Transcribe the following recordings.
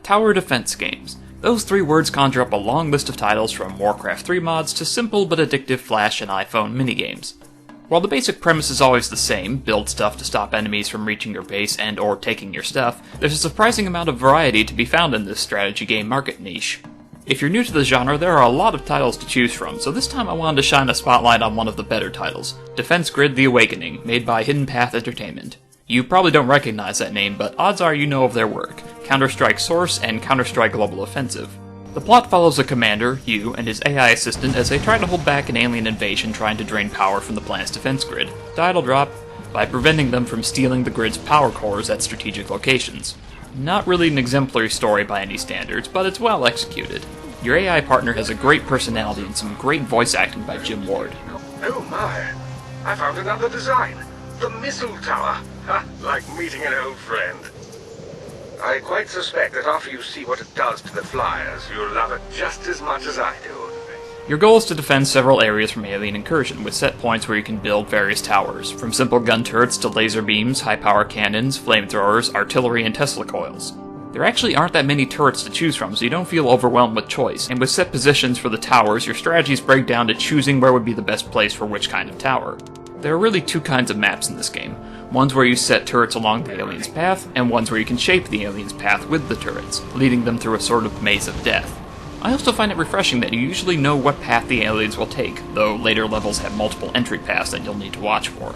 Tower defense games. Those three words conjure up a long list of titles from Warcraft 3 mods to simple but addictive Flash and iPhone minigames. While the basic premise is always the same, build stuff to stop enemies from reaching your base and or taking your stuff, there's a surprising amount of variety to be found in this strategy game market niche. If you're new to the genre, there are a lot of titles to choose from, so this time I wanted to shine a spotlight on one of the better titles, Defense Grid: The Awakening, made by Hidden Path Entertainment. You probably don't recognize that name, but odds are you know of their work, Counter-Strike Source and Counter-Strike Global Offensive. The plot follows a commander, Hugh, and his AI assistant as they try to hold back an alien invasion trying to drain power from the planet's defense grid. Title drop, by preventing them from stealing the grid's power cores at strategic locations. Not really an exemplary story by any standards, but it's well executed. Your AI partner has a great personality and some great voice acting by Jim Ward. Oh my, I found another design. The missile tower. Ha, like meeting an old friend. I quite suspect that after you see what it does to the flyers, you'll love it just as much as I do. Your goal is to defend several areas from alien incursion, with set points where you can build various towers, from simple gun turrets to laser beams, high-power cannons, flamethrowers, artillery, and Tesla coils. There actually aren't that many turrets to choose from, so you don't feel overwhelmed with choice, and with set positions for the towers, your strategies break down to choosing where would be the best place for which kind of tower. There are really two kinds of maps in this game. Ones where you set turrets along the alien's path, and ones where you can shape the alien's path with the turrets, leading them through a sort of maze of death. I also find it refreshing that you usually know what path the aliens will take, though later levels have multiple entry paths that you'll need to watch for.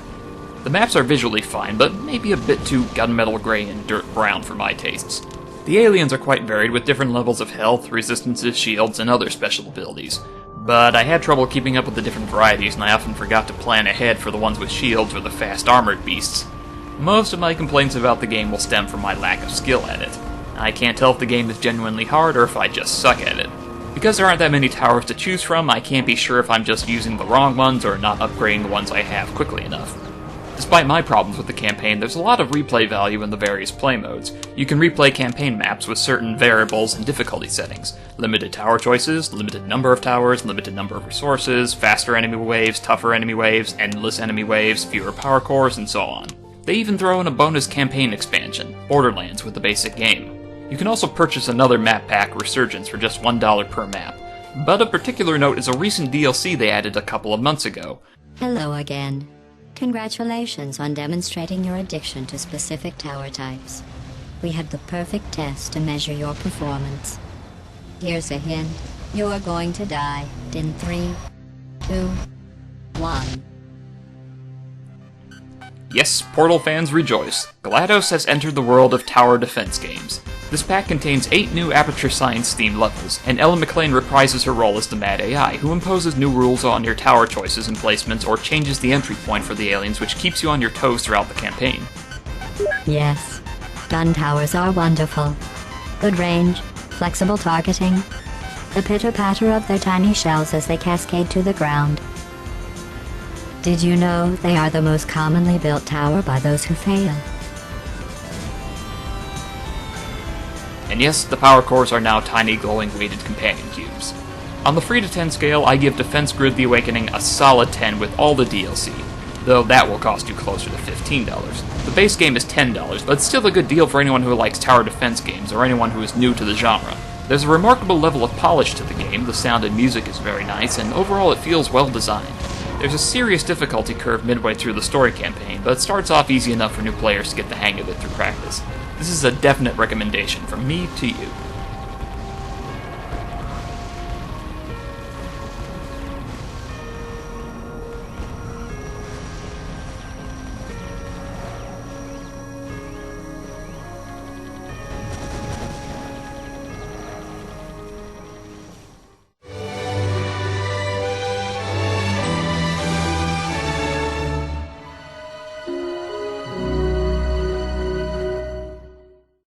The maps are visually fine, but maybe a bit too gunmetal gray and dirt brown for my tastes. The aliens are quite varied with different levels of health, resistances, shields, and other special abilities. But I had trouble keeping up with the different varieties, and I often forgot to plan ahead for the ones with shields or the fast armored beasts. Most of my complaints about the game will stem from my lack of skill at it. I can't tell if the game is genuinely hard or if I just suck at it. Because there aren't that many towers to choose from, I can't be sure if I'm just using the wrong ones or not upgrading the ones I have quickly enough. Despite my problems with the campaign, there's a lot of replay value in the various play modes. You can replay campaign maps with certain variables and difficulty settings. Limited tower choices, limited number of towers, limited number of resources, faster enemy waves, tougher enemy waves, endless enemy waves, fewer power cores, and so on. They even throw in a bonus campaign expansion, Borderlands, with the basic game. You can also purchase another map pack, Resurgence, for just $1 per map. But of particular note is a recent DLC they added a couple of months ago. Hello again. Congratulations on demonstrating your addiction to specific tower types. We had the perfect test to measure your performance. Here's a hint. You are going to die in 3, 2, 1. Yes, Portal fans rejoice. GLaDOS has entered the world of tower defense games. This pack contains 8 new Aperture Science-themed levels, and Ellen McLean reprises her role as the Mad AI, who imposes new rules on your tower choices and placements or changes the entry point for the aliens, which keeps you on your toes throughout the campaign. Yes, gun towers are wonderful. Good range, flexible targeting, the pitter-patter of their tiny shells as they cascade to the ground. Did you know they are the most commonly built tower by those who fail? And yes, the power cores are now tiny glowing weighted companion cubes. On the free to 10 scale, I give Defense Grid: The Awakening a solid 10 with all the DLC, though that will cost you closer to $15. The base game is $10, but it's still a good deal for anyone who likes tower defense games or anyone who is new to the genre. There's a remarkable level of polish to the game, the sound and music is very nice, and overall it feels well designed. There's a serious difficulty curve midway through the story campaign, but it starts off easy enough for new players to get the hang of it through practice. This is a definite recommendation from me to you.